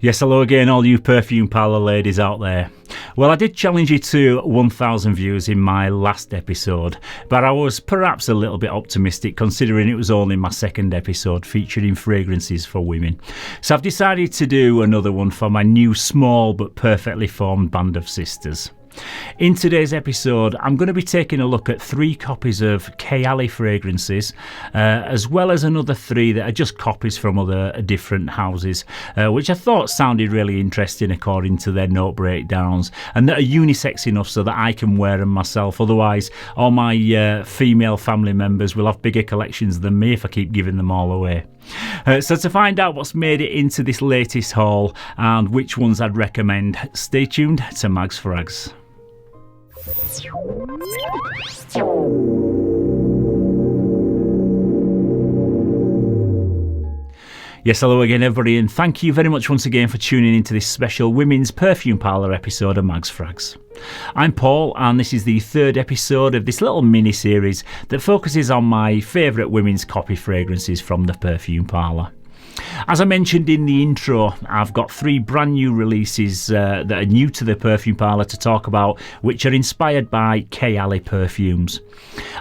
Yes, hello again, all you Perfume Parlour ladies out there. Well, I did challenge you to 1,000 views in my last episode, but I was perhaps a little bit optimistic considering it was only my second episode featuring fragrances for women. So I've decided to do another one for my new small but perfectly formed band of sisters. In today's episode, I'm going to be taking a look at 3 copies of Kayali fragrances, as well as another 3 that are just copies from other different houses, which I thought sounded really interesting according to their note breakdowns, and that are unisex enough so that I can wear them myself. Otherwise, all my female family members will have bigger collections than me if I keep giving them all away. So to find out what's made it into this latest haul and which ones I'd recommend, stay tuned to Mags Frags. Yes, hello again everybody, and thank you very much once again for tuning into this special Women's Perfume Parlour episode of Mags Frags. I'm Paul, and this is the 3rd episode of this little mini-series that focuses on my favourite women's copy fragrances from the Perfume Parlour. As I mentioned in the intro, I've got 3 brand new releases that are new to the Perfume Parlour to talk about, which are inspired by Kayali perfumes.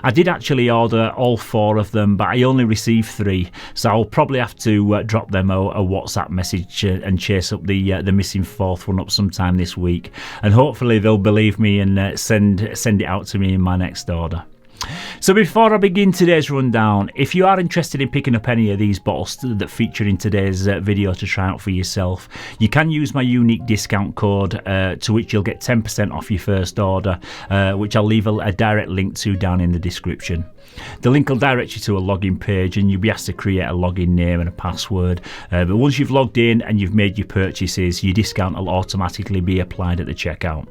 I did actually order all 4 of them, but I only received 3, so I'll probably have to drop them a WhatsApp message and chase up the missing 4th one up sometime this week, and hopefully they'll believe me and send it out to me in my next order. So before I begin today's rundown, if you are interested in picking up any of these bottles that feature in today's video to try out for yourself, you can use my unique discount code to which you'll get 10% off your first order, which I'll leave a direct link to down in the description. The link will direct you to a login page and you'll be asked to create a login name and a password, but once you've logged in and you've made your purchases, your discount will automatically be applied at the checkout.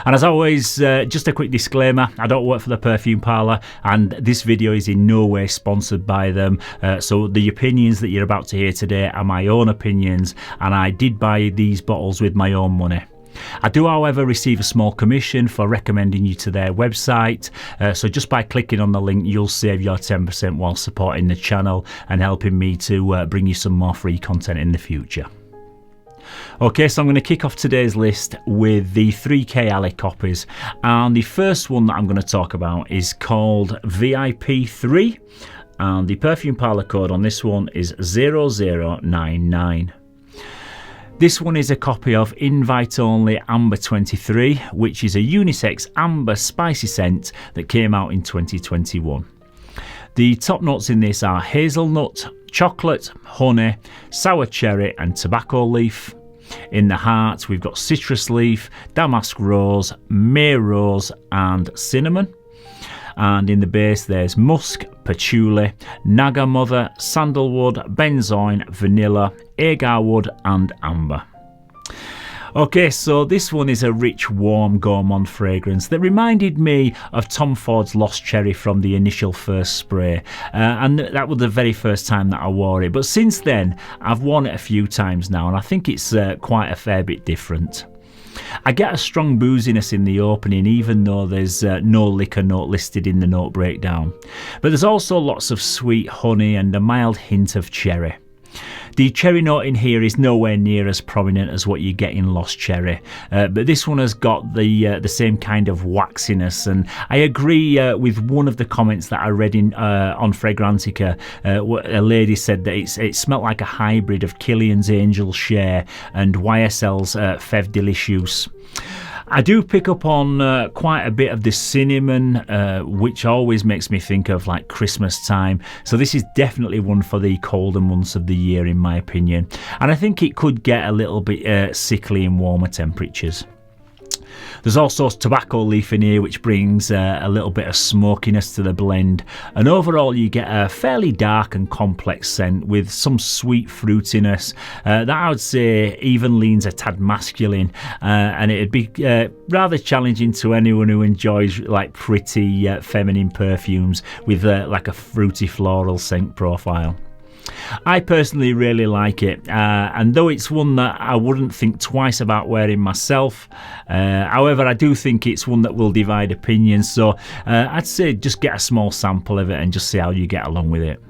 And as always, just a quick disclaimer, I don't work for the Perfume Parlour and this video is in no way sponsored by them, so the opinions that you're about to hear today are my own opinions, and I did buy these bottles with my own money. I do, however, receive a small commission for recommending you to their website, so just by clicking on the link you'll save your 10% while supporting the channel and helping me to bring you some more free content in the future. Okay, so I'm going to kick off today's list with the 3 Kayali copies, and the first one that I'm going to talk about is called VIP3, and the Perfume Parlour code on this one is 0099. This one is a copy of Invite Only Amber 23, which is a unisex amber spicy scent that came out in 2021. The top notes in this are hazelnut, chocolate, honey, sour cherry and tobacco leaf. In the heart we've got citrus leaf, damask rose, May rose and cinnamon. And in the base there's musk, patchouli, naga mother, sandalwood, benzoin, vanilla, agar wood and amber. Okay, so this one is a rich, warm, gourmand fragrance that reminded me of Tom Ford's Lost Cherry from the initial first spray, and that was the very first time that I wore it. But since then, I've worn it a few times now, and I think it's quite a fair bit different. I get a strong booziness in the opening, even though there's no liquor note listed in the note breakdown. But there's also lots of sweet honey and a mild hint of cherry. The cherry note in here is nowhere near as prominent as what you get in Lost Cherry, but this one has got the same kind of waxiness, and I agree with one of the comments that I read on Fragrantica. A lady said that it smelled like a hybrid of Killian's Angel Share and YSL's Fève Délicieuse. I do pick up on quite a bit of the cinnamon, which always makes me think of like Christmas time. So this is definitely one for the colder months of the year in my opinion. And I think it could get a little bit sickly in warmer temperatures. There's also tobacco leaf in here, which brings a little bit of smokiness to the blend, and overall you get a fairly dark and complex scent with some sweet fruitiness that I would say even leans a tad masculine, and it'd be rather challenging to anyone who enjoys like pretty feminine perfumes with like a fruity floral scent profile. I personally really like it, and though it's one that I wouldn't think twice about wearing myself, however I do think it's one that will divide opinions, so I'd say just get a small sample of it and just see how you get along with it.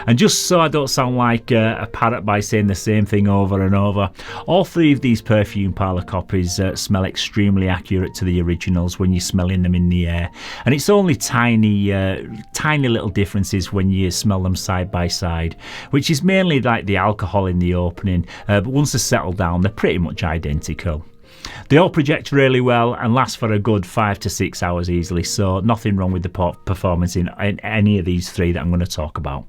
And just so I don't sound like a parrot by saying the same thing over and over, all three of these Perfume Parlour copies smell extremely accurate to the originals when you're smelling them in the air. And it's only tiny little differences when you smell them side by side, which is mainly like the alcohol in the opening, but once they settle down, they're pretty much identical. They all project really well and last for a good 5 to 6 hours easily, so nothing wrong with the performance in any of these three that I'm going to talk about.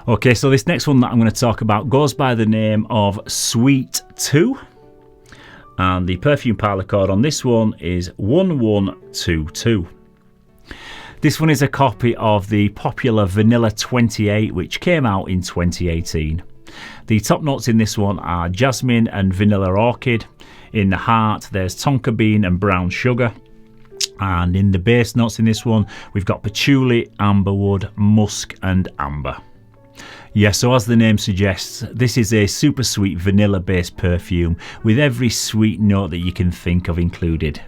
Okay, so this next one that I'm going to talk about goes by the name of Sweet 2. And the Perfume Parlour code on this one is 1122. This one is a copy of the popular Vanilla 28, which came out in 2018. The top notes in this one are jasmine and vanilla orchid. In the heart, there's tonka bean and brown sugar. And in the base notes in this one, we've got patchouli, amberwood, musk and amber. Yeah, so as the name suggests, this is a super sweet vanilla based perfume with every sweet note that you can think of included.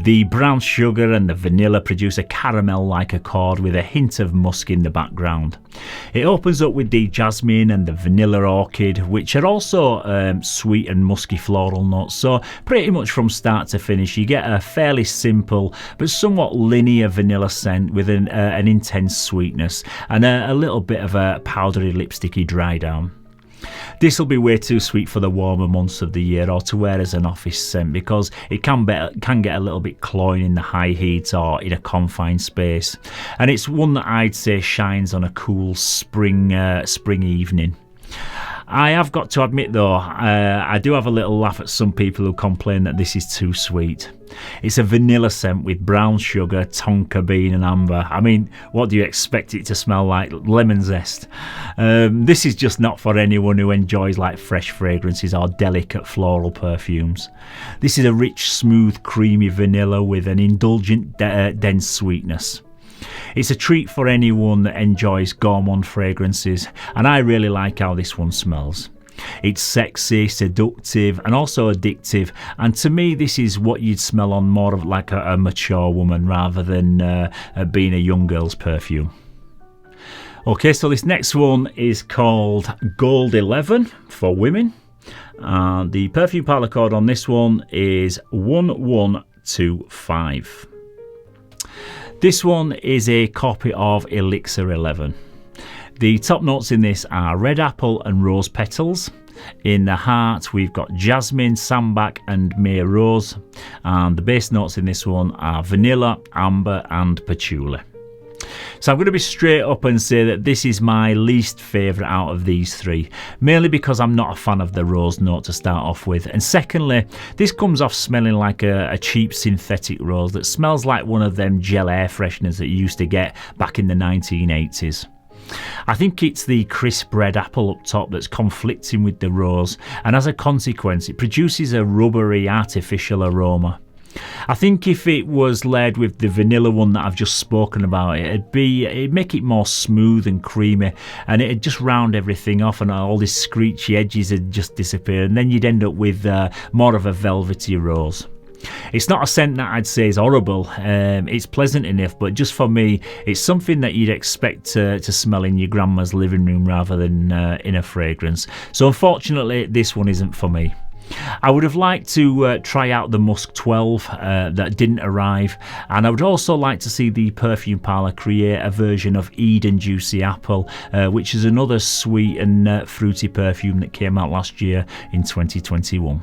The brown sugar and the vanilla produce a caramel-like accord with a hint of musk in the background. It opens up with the jasmine and the vanilla orchid, which are also sweet and musky floral notes, so pretty much from start to finish you get a fairly simple but somewhat linear vanilla scent with an intense sweetness and a little bit of a powdery lipsticky dry down. This will be way too sweet for the warmer months of the year or to wear as an office scent because it can get a little bit cloying in the high heat or in a confined space. And it's one that I'd say shines on a cool spring evening. I have got to admit though, I do have a little laugh at some people who complain that this is too sweet. It's a vanilla scent with brown sugar, tonka bean and amber. I mean, what do you expect it to smell like? Lemon zest. This is just not for anyone who enjoys like fresh fragrances or delicate floral perfumes. This is a rich, smooth, creamy vanilla with an indulgent, dense sweetness. It's a treat for anyone that enjoys gourmand fragrances, and I really like how this one smells. It's sexy, seductive and also addictive, and to me this is what you'd smell on more of like a mature woman rather than being a young girl's perfume. Okay, so this next one is called Gold 11 for women, and the Perfume Parlour code on this one is 1125. This one is a copy of Elixir 11. The top notes in this are red apple and rose petals. In the heart we've got jasmine, sambac and May rose. And the base notes in this one are vanilla, amber and patchouli. So I'm going to be straight up and say that this is my least favourite out of these three, mainly because I'm not a fan of the rose note to start off with, and secondly, this comes off smelling like a cheap synthetic rose that smells like one of them gel air fresheners that you used to get back in the 1980s. I think it's the crisp red apple up top that's conflicting with the rose, and as a consequence it produces a rubbery artificial aroma. I think if it was layered with the vanilla one that I've just spoken about, it'd make it more smooth and creamy, and it'd just round everything off and all these screechy edges would just disappear, and then you'd end up with more of a velvety rose. It's not a scent that I'd say is horrible, it's pleasant enough, but just for me it's something that you'd expect to smell in your grandma's living room rather than in a fragrance. So unfortunately this one isn't for me. I would have liked to try out the Musk 12 that didn't arrive, and I would also like to see the Perfume Parlour create a version of Eden Juicy Apple, which is another sweet and fruity perfume that came out last year in 2021.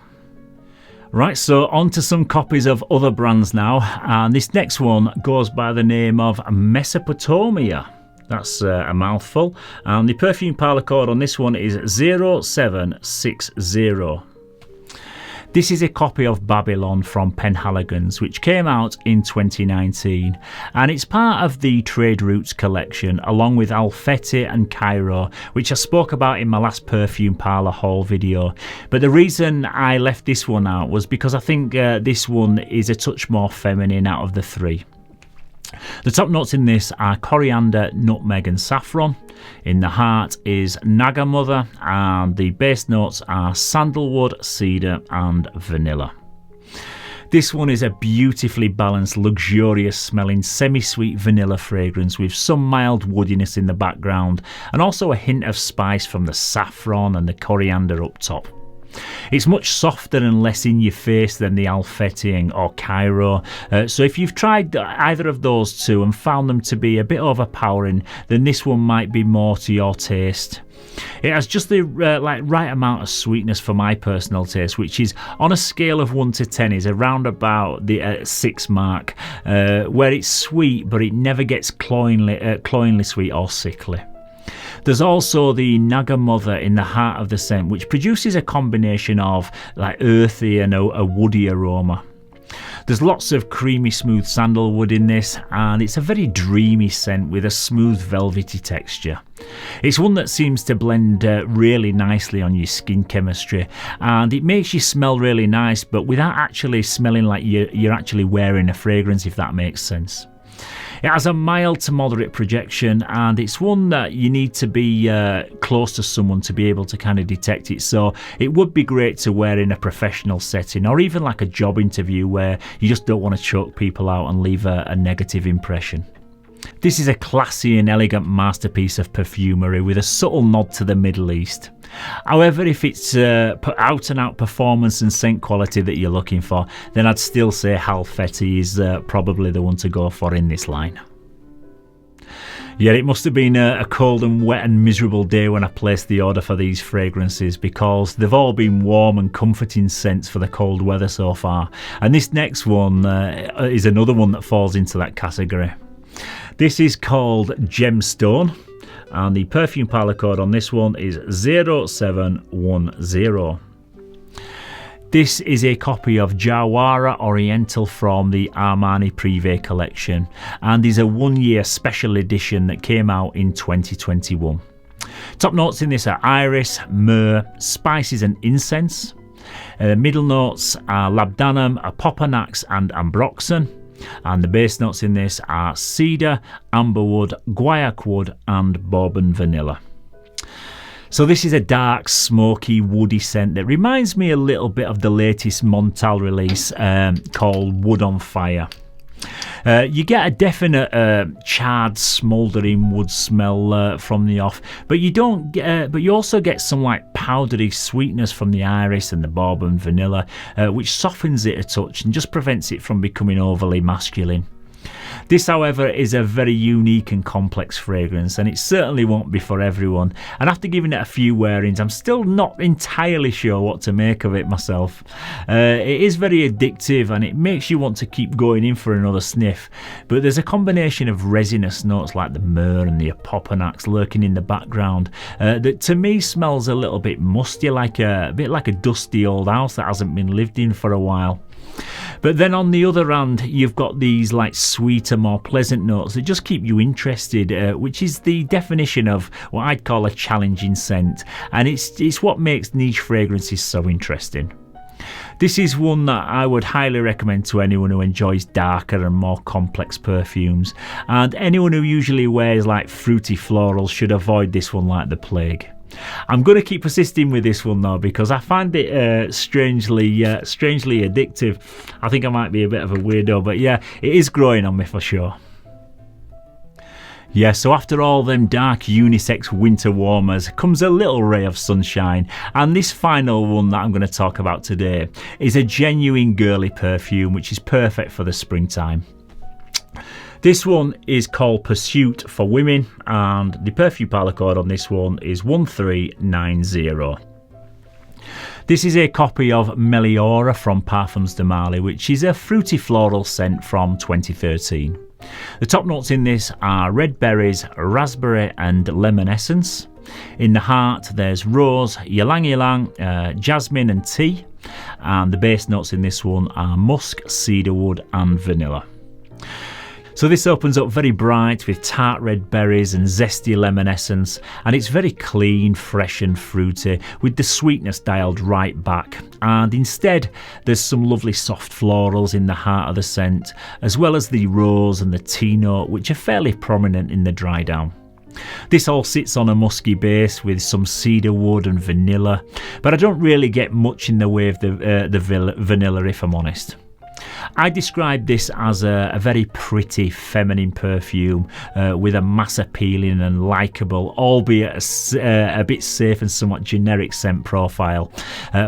Right, so on to some copies of other brands now, and this next one goes by the name of Mesopotamia. That's a mouthful, and the Perfume Parlour code on this one is 0760. This is a copy of Babylon from Penhaligons, which came out in 2019, and it's part of the Trade Routes collection along with Alfetti and Cairo, which I spoke about in my last Perfume Parlour haul video. But the reason I left this one out was because I think this one is a touch more feminine out of the three. The top notes in this are coriander, nutmeg and saffron. In the heart is Naga Mother, and the base notes are sandalwood, cedar and vanilla. This one is a beautifully balanced, luxurious smelling semi-sweet vanilla fragrance with some mild woodiness in the background and also a hint of spice from the saffron and the coriander up top. It's much softer and less in your face than the Olfactory or Cairo, so if you've tried either of those two and found them to be a bit overpowering, then this one might be more to your taste. It has just the right amount of sweetness for my personal taste, which is on a scale of 1 to 10 is around about the 6 mark, where it's sweet but it never gets cloyingly sweet or sickly. There's also the Naga Mother in the heart of the scent, which produces a combination of like earthy and a woody aroma. There's lots of creamy smooth sandalwood in this, and it's a very dreamy scent with a smooth velvety texture. It's one that seems to blend really nicely on your skin chemistry, and it makes you smell really nice but without actually smelling like you're actually wearing a fragrance, if that makes sense. It has a mild to moderate projection, and it's one that you need to be close to someone to be able to kind of detect it, so it would be great to wear in a professional setting or even like a job interview where you just don't want to choke people out and leave a negative impression. This is a classy and elegant masterpiece of perfumery with a subtle nod to the Middle East. However, if it's out and out performance and scent quality that you're looking for, then I'd still say Olfactory is probably the one to go for in this line. Yeah, it must have been a cold and wet and miserable day when I placed the order for these fragrances, because they've all been warm and comforting scents for the cold weather so far, and this next one is another one that falls into that category. This is called Gemstone, and the Perfume Parlour code on this one is 0710. This is a copy of Jahwara Oriental from the Armani Prive collection, and is a 1-year special edition that came out in 2021. Top notes in this are iris, myrrh, spices and incense. Middle notes are labdanum, apopanax and ambroxan. And the base notes in this are cedar, amberwood, guaiac wood and bourbon vanilla. So this is a dark, smoky, woody scent that reminds me a little bit of the latest Montal release called Wood on Fire. You get a definite charred, smouldering wood smell from the off, but you don't. But you also get some like powdery sweetness from the iris and the bourbon vanilla, which softens it a touch and just prevents it from becoming overly masculine. This, however, is a very unique and complex fragrance, and it certainly won't be for everyone. And after giving it a few wearings, I'm still not entirely sure what to make of it myself. It is very addictive, and it makes you want to keep going in for another sniff. But there's a combination of resinous notes like the myrrh and the apopanax lurking in the background that to me smells a little bit musty, like a bit like a dusty old house that hasn't been lived in for a while. But then on the other hand, you've got these like sweeter, more pleasant notes that just keep you interested, which is the definition of what I'd call a challenging scent, and it's what makes niche fragrances so interesting. This is one that I would highly recommend to anyone who enjoys darker and more complex perfumes, and anyone who usually wears like fruity florals should avoid this one like the plague. I'm going to keep persisting with this one though, because I find it strangely addictive. I think I might be a bit of a weirdo, but yeah, it is growing on me for sure. Yeah, so after all them dark unisex winter warmers comes a little ray of sunshine, and this final one that I'm going to talk about today is a genuine girly perfume which is perfect for the springtime. This one is called Pursuit for Women, and the Perfume Parlour code on this one is 1390. This is a copy of Meliora from Parfums de Marly, which is a fruity floral scent from 2013. The top notes in this are red berries, raspberry and lemon essence. In the heart there's rose, ylang ylang, jasmine and tea, and the base notes in this one are musk, cedarwood and vanilla. So this opens up very bright with tart red berries and zesty lemon essence, and it's very clean, fresh and fruity with the sweetness dialed right back, and instead there's some lovely soft florals in the heart of the scent, as well as the rose and the tea note, which are fairly prominent in the dry down. This all sits on a musky base with some cedar wood and vanilla, but I don't really get much in the way of the vanilla if I'm honest. I describe this as a very pretty feminine perfume with a mass appealing and likeable, albeit a bit safe and somewhat generic scent profile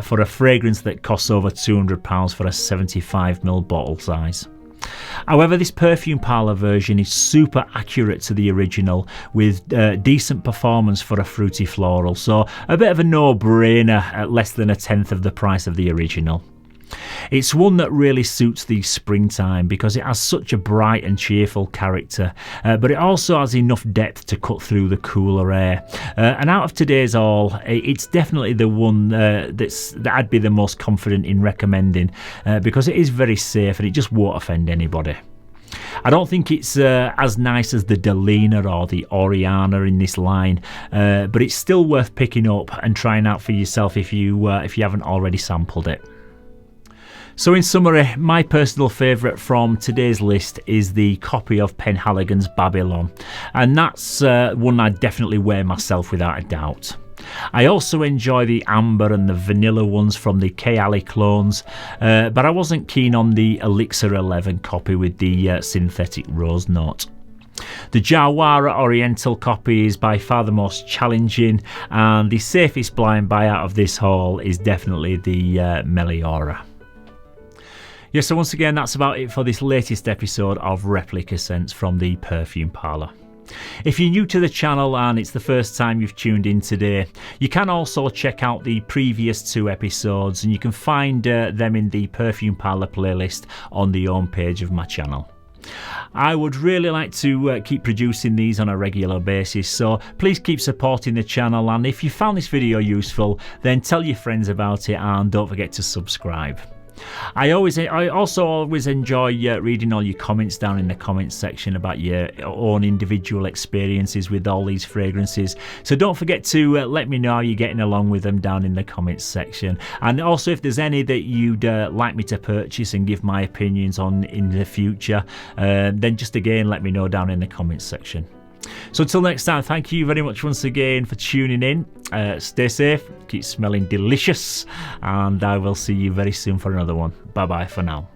for a fragrance that costs over £200 for a 75ml bottle size. However, this Perfume Parlour version is super accurate to the original with decent performance for a fruity floral, so a bit of a no-brainer at less than 1/10 of the price of the original. It's one that really suits the springtime because it has such a bright and cheerful character, but it also has enough depth to cut through the cooler air. And out of today's all, it's definitely the one that I'd be the most confident in recommending because it is very safe and it just won't offend anybody. I don't think it's as nice as the Delina or the Oriana in this line, but it's still worth picking up and trying out for yourself if you haven't already sampled it. So in summary, my personal favourite from today's list is the copy of Penhaligon's Babylon, and that's one I'd definitely wear myself without a doubt. I also enjoy the amber and the vanilla ones from the Kayali clones, but I wasn't keen on the Elixir 11 copy with the synthetic rose note. The Jahwara Oriental copy is by far the most challenging, and the safest blind buy out of this haul is definitely the Meliora. Yeah, so once again, that's about it for this latest episode of Replica Scents from the Perfume Parlour. If you're new to the channel and it's the first time you've tuned in today, you can also check out the previous 2 episodes, and you can find them in the Perfume Parlour playlist on the home page of my channel. I would really like to keep producing these on a regular basis, so please keep supporting the channel, and if you found this video useful, then tell your friends about it and don't forget to subscribe. I also always enjoy reading all your comments down in the comments section about your own individual experiences with all these fragrances, so don't forget to let me know how you're getting along with them down in the comments section, and also if there's any that you'd like me to purchase and give my opinions on in the future, then just again let me know down in the comments section. So until next time, thank you very much once again for tuning in. Stay safe, keep smelling delicious, and I will see you very soon for another one. Bye bye for now.